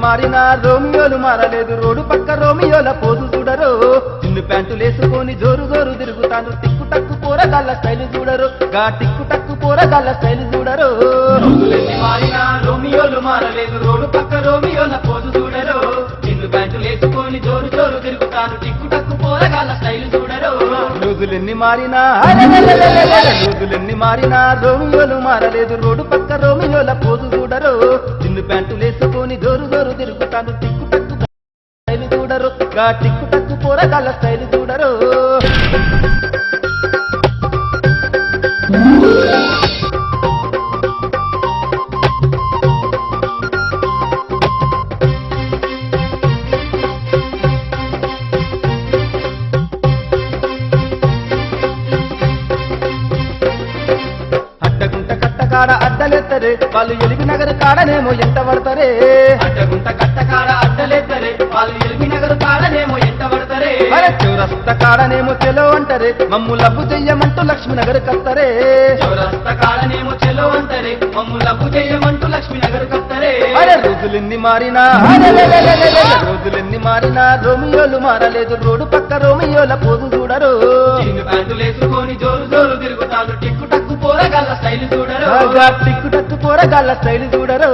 మారినా రోమియోలు మారలేదు రోడ్డు పక్క రోమియోల పోజు చూడరు చిన్ను ప్యాంటులేసుకొని జోరు జోరు తిరుగుతాను టిక్కు టక్కు పోరగాళ్ళ స్టైల్ చూడరు గా టిక్కు టక్కు పోరగాళ్ళ స్టైల్ చూడరు రోజులెన్ని మారినా రోమియోలు మారలేదు రోడ్డు పక్క రోమియోల పోజు చూడరు చిన్ను ప్యాంటులేసుకొని జోరు జోరు తిరుగుతాను టిక్కు టక్కు పోరగాళ్ళ స్టైల్ చూడరు రోజులెన్ని మారినా రోజులెన్ని మారినా రోమియోలు మారలేదు రోడ్డు పక్క రోమియోల పోజు చూడరు చిన్ను ప్యాంటులేసుకొని జోరు జోరు తిరుగుతాను టిక్కు టక్కు స్టైల్ చూడరు గా టిక్కు టక్కు పోరగాళ్ళ స్టైల్ చూడరు కాడ అడ్డలేత్తరే వాళ్ళు ఎలిపి నగర్ కాడనేమో ఎంత పడతారే అడ్డగుంట కట్ట కాడ అడ్డలేద్దరే వాళ్ళు ఎల్బి నగర్ కాడనేమో ఎంట పడతారే అరే చౌరస్త కాడనేమో చెలో అంటారే మమ్ము లబ్బు చెయ్యమంటూ లక్ష్మి నగర్ కత్తరే చౌరస్త కాడనేమో చెలో అంటారే మమ్ము లబ్బు చెయ్యమంటూ లక్ష్మీ నగర్ కత్తరే అరే రోజులెన్ని మారినా రోజులెన్ని మారినా రోమియోలు మారలేదు రోడ్డు పక్క రోమియోల పోజు చూడరు చిన్ను ప్యాంటులేసుకొని జోరు జోరు తిరుగుతాను టిక్కు టక్కు పోరగాళ్ళ స్టైల్ చూడరు టిక్కు టక్కు పోరగాళ్ళ స్టైల్ చూడరు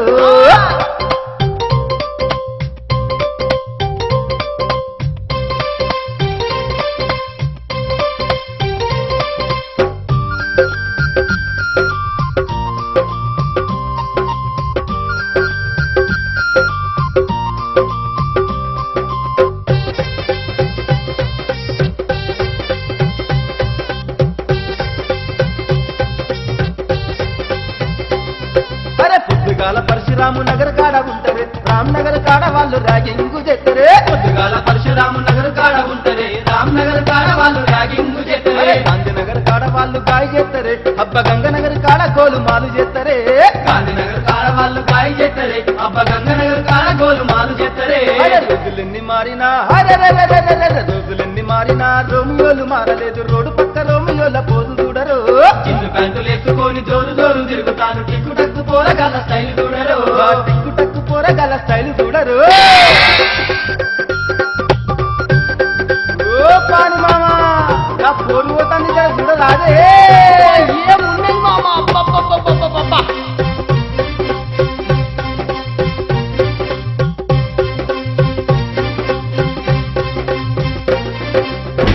పొద్దుగాల పరశురాము నగర్ కాడ ఉంటరే రామ్ నగర్ కాడ వాళ్ళు ర్యాగింగు చేస్తరే పొద్దుగాల పరశురాము నగర్ కాడ ఉంటరే రామ్ నగర్ కాడ వాళ్ళు ర్యాగింగ్ చేస్తరే గాంధీ నగర్ కాడ వాళ్ళు గాయ చేస్తరే అబ్బ గంగ నగర్ కాడ గోలు మాలు చేస్తరే గాంధీ నగర్ కాడ వాళ్ళు గాయ చేస్తరే అబ్బ గంగ నగర్ కాడ గోలు మాలు చేస్తరే రోజులెన్ని మారినా రోజులెన్ని మారినా రోమియోలు మారలేదు రోడ్డు పక్క రోమియోల పోజు చూడరు చిన్ను ప్యాంటులేసుకొని జోరు జోరు తిరుగుతాను టిక్కు టక్కు పోరగాళ్ళ స్టైల్ చూడరు టిక్కు టక్కు పోరగాళ్ళ స్టైల్ చూడరు ఓ పాని మామా నా పోరు పోతాన్ని చూడరాదే ఏమున్నది మామ అబ్బబ్బబ్బబ్బబ్బబ్బ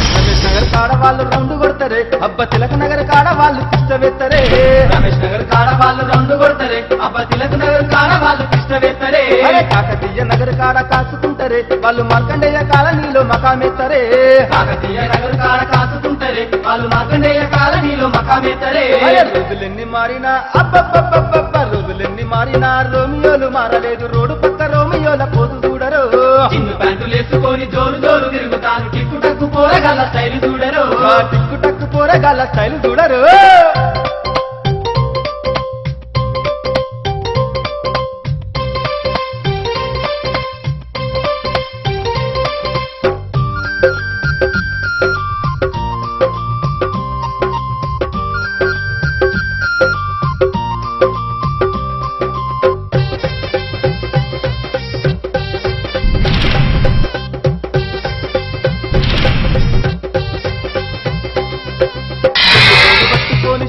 రమేష్ నగర్ కాడ వాళ్ళు రౌండ్ కొడతారే అబ్బ తిలక నగర్ కాడ వాళ్ళు పిష్టవెత్తరే రమేష్ నగర్ కాడ వాళ్ళు రెండు కొడతారే అబ్బ తిలక్ నగర్ కాడ వాళ్ళు కృష్ణవేత్తరే కాకతీయ నగర్ కాడ కాసుకుంటారే వాళ్ళు మార్కండేయ కాలనీలో మకామెత్తరే కాకతీయ నగర్ కాడ కాసుకుంటారే వాళ్ళు మార్కండేయ కాలనీలో మకామెత్తరే రోజులెన్ని మారినా అబ్బబ్బబ్బబ్బ రోజులెన్ని మారినా రోమియోలు మారలేదు రోడ్డు పక్క రోమియోల పోజు చూడరు చిన్ను ప్యాంటులేసుకొని జోరు జోరు తిరుగుతాను టిక్కు టక్కు పోరగాళ్ళ స్టైల్ చూడరు టిక్కు టక్కు పోరగాళ్ళ స్టైల్ చూడరు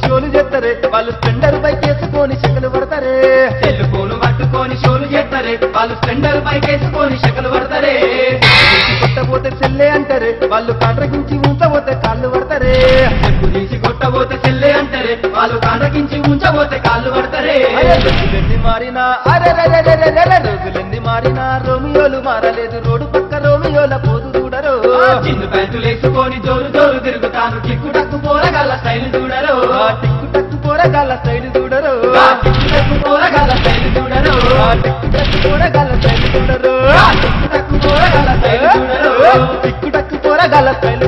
షోలు చేస్తారే వాళ్ళు స్పెండర్ బైక్ వేసుకొని శకలు పడతారే సెల్ ఫోన్ పట్టుకొని షోలు చేస్తారే వాళ్ళు స్పెండర్ బైక్ వేసుకొని శకలు పడతారే కొట్టబోతే చెల్లే అంటారే వాళ్ళు కాండ్రకించి ఉంచబోతే కాళ్ళు పడతారే చెట్టు తీసి కొట్టబోతే చెల్లే అంటారే వాళ్ళు కాండ్రకించి ఉంచబోతే కాళ్ళు పడతారే రోజులెన్ని మారినా రోజులెన్ని మారినా రోమియోలు మారలేదు రోడ్డు పక్క రోమియోల పోజు చూడరు చిన్ను ప్యాంటులేసుకొని జోరు జోరు తిరుగుతాను టిక్కు టక్కు పోరగాళ్ళ స్టైల్ చూడరు టిక్కు టక్కు పోరగాళ్ళ స్టైల్ చూడరు టిక్కు టక్కు పోరగాళ్ళ స్టైల్ చూడరు టిక్కు టక్కు పోరగాళ్ళ స్టైల్ చూడరు టిక్కు టక్కు పోరగాళ్ళ స్టైల్ చూడరు టిక్కు టక్కు పోరగాళ్ళ స్టైల్